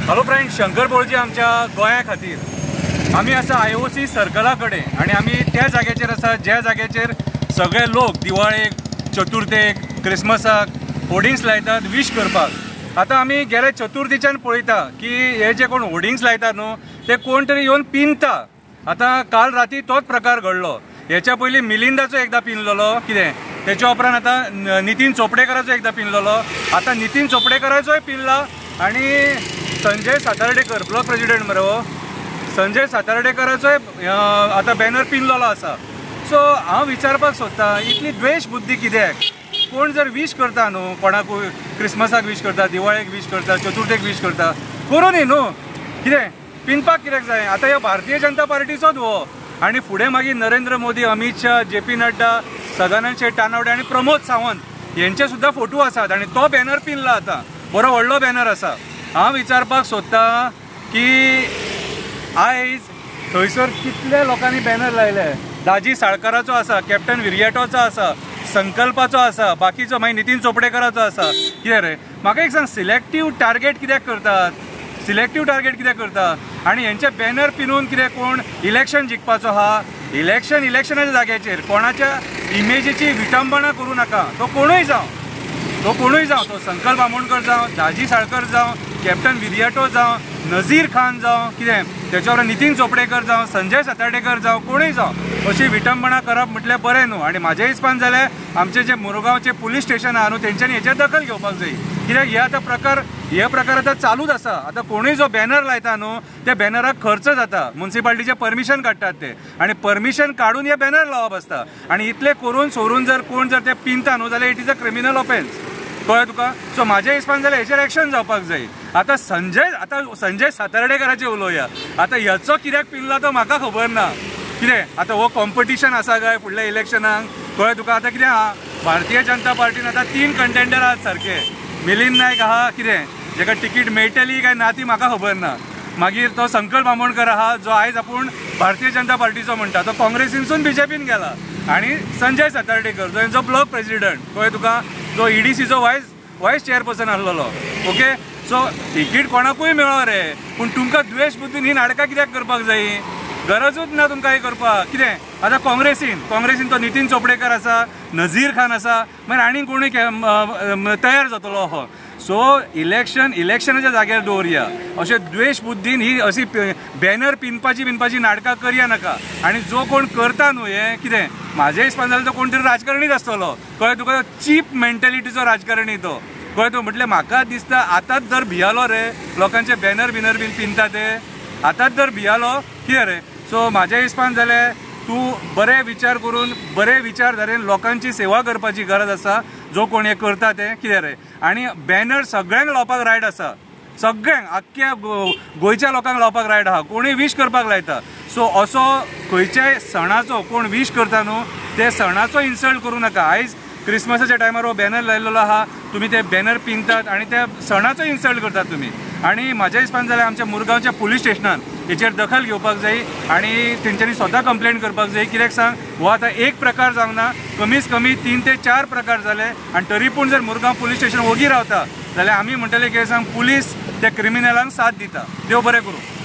Hello friend, Shankar बोळजी आमच्या गोंया खातीर आमी आसा IOC सर्कला कडेन आनी आमी त्या जाग्याचेर आसा ज्या जाग्याचेर सगळे लोक दिवाळेक, चतुर्थेक, क्रिसमसाक होर्डिंग्स लायतात विश करपाक। आतां आमी गेले चतुर्थीच्यान पळयता की हे जे कोण होर्डिंग्स लायतात न्हू ते कोण तरी येवन पिनता। आतां काल राती तोच प्रकार घडलो। हेच्या पयलीं मिलिंदाचो एकदा पिनलेलो कितें, तेच्या उपरांत आतां नितीन चोपडेकराचो एकदा पिनलेलो, आतां नितीन चोपडेकराचोय पिनला आनी संजय सातार्डेकर ब्लॉक प्रेसिडेंट मरे हो संजय सातार्डेकराचोय आतां बॅनर पिनलेलो आसा। सो हांव विचारपाक सोदतां इतली द्वेश बुद्धी कित्याक? कोण जर विश करता न्हू, कोणाकूय क्रिसमसाक विश करता, दिवाळेक विश करता, चतुर्थेक विश करता, करूं न्ही न्हू, कितें पिनपाक कित्याक जाय? आतां ह्यो भारतीय जनता पार्टीचोच हो आनी फुडें मागीर नरेंद्र मोदी, अमित शाह, JP नड्डा, सदानंद शेट टानवडे आनी प्रमोद सावंत हेंचे सुद्दां फोटो आसात आनी तो बॅनर पिनला आतां, बरो व्हडलो बॅनर आसा। हांव विचारपाक सोदतां की आयज थंयसर कितल्या लोकांनी बॅनर लायले? दाजी साळकाराचो आसा, कॅप्टन विर्याटोचो आसा, संकल्पाचो आसा, बाकीचो मागीर नितीन चोपडेकराचो आसा। कितें रे, म्हाका एक सांग, सिलेक्टीव टार्गेट कित्याक करतात? सिलेक्टीव टार्गेट कित्याक करता? आनी हेंचे बॅनर पिनून कितें कोण इलेक्शन जिखपाचो हा? इलेक्शनाच्या जाग्याचेर कोणाच्या इमेजीची विटंबना करूं नाका। तो कोणूय जावं, तो संकल्प आमोणकर जावं, दाजी साळकर जावं, कॅप्टन विर्याटो जावं, नजीर खान जावं, कितें तेच्या वांगडा नितीन चोपडेकर जावं, संजय सातार्डेकर जावं, कोणूय जावं, अशी विटंबना करप म्हटल्यार बरें न्हू। आनी म्हाज्या हिसपान जाल्यार आमचे जे मुरगांवचे पुलीस स्टेशन आहा न्हू तेंच्यांनी हेचेर दखल घेवपाक जाय, कित्याक हे प्रकार आतां चालूच आसा। आतां कोणूय जो बॅनर लायता न्हू त्या बॅनराक खर्च जाता, म्युनिसिपालिटीचे परमिशन काडटात ते, आनी परमिशन काडून हे बॅनर लावप आसता। आनी इतले करून सोडून जर कोण जर ते पिनता न्हू जाल्यार it is a criminal offence, कळ्ळें तुका? सो म्हाज्या हिसपान जाल्यार हेचेर एक्शन जावपाक जाय। आतां संजय सातार्डेकराचेर उलोवया। आतां हेचो कित्याक पिनला तो म्हाका खबर ना, कितें आतां हो कॉम्पिटिशन आसा काय फुडल्या इलेक्शनाक, कळ्ळें तुका? आतां कितें आहा, भारतीय जनता पार्टीन आतां 3 कंटेंडर आहात सारके, मिलिंद नायक आहा कितें जेका तिकीट मेळटली काय ना ती म्हाका खबर ना, मागीर तो संकल्प आमोणकर आहा जो आयज आपूण भारतीय जनता पार्टीचो म्हणटा, तो काँग्रेसीनसून BJPन गेला, आनी संजय सातार्डेकर जो हेंचो ब्लॉक प्रेसिडेंट, कळ्ळें तुका, जो EDCचो वायस चेअरपर्सन आसलेलो। ओके, सो तिकीट कोणाकूय मेळो रे, पूण तुमकां द्वेश बुद्धीन ही नाटकां कित्याक करपाक जाय? गरजूच ना तुमकां हे करपाक। कितें आतां काँग्रेसीन तो नितीन चोपडेकर आसा, नजीर खान आसा, मागीर आनी कोणूय तयार जातलो हो। सो इलेक्शनाच्या जाग्यार दवरया, अशें द्वेश बुद्धीन ही अशी बॅनर पिनपाची नाटकां करया नाका। आनी जो कोण करता न्हू हे कितें, म्हाज्या हिसपान जाल्यार तो कोण तरी राजकारणीच आसतलो, कळ्ळें तुका? चीप मेंटेलिटीचो राजकारणी तो, कळ्ळें तुका? म्हटल्यार म्हाका दिसता आतांच जर भियालो रे लोकांचे बॅनर बीन पिनता ते, आतांच जर भियालो कितें रे? सो म्हाज्या हिसपान जाल्यार तूं बरे विचार करून बरे विचारधारेन लोकांची सेवा करपाची गरज आसा, जो कोण हे करता ते, कितें रे? आनी बॅनर सगळ्यांक लावपाक रायट आसा, सगळ्यांक आख्ख्या गोंयच्या लोकांक लावपाक रायट आहा, कोणूय विश करपाक लायता। सो असो खंयच्याय सणाचो कोण विश करता न्हू ते सणाचो इन्सल्ट करूं नाका। आयज क्रिसमसाच्या टायमार हो बॅनर लायलेलो आहा, तुमी ते बॅनर पिनतात आनी त्या सणाचो इन्सल्ट करतात तुमी। आनी म्हाज्या हिसपान जाल्यार आमच्या मुरगांवच्या पुलीस स्टेशनान हेचेर दखल घेवपाक जाय आनी तेंच्यांनी स्वता कंप्लेंट करपाक जाय। कित्याक सांग, हो आतां एक प्रकार जावंक ना, कमीच कमी 3 ते 4 प्रकार जाले, आनी तरी पूण जर मुरगांव पुलीस स्टेशन ओगी रावता जाल्यार आमी म्हणटले की सांग पुलीस त्या क्रिमिनलांक साथ दिता। देव बरें करूं।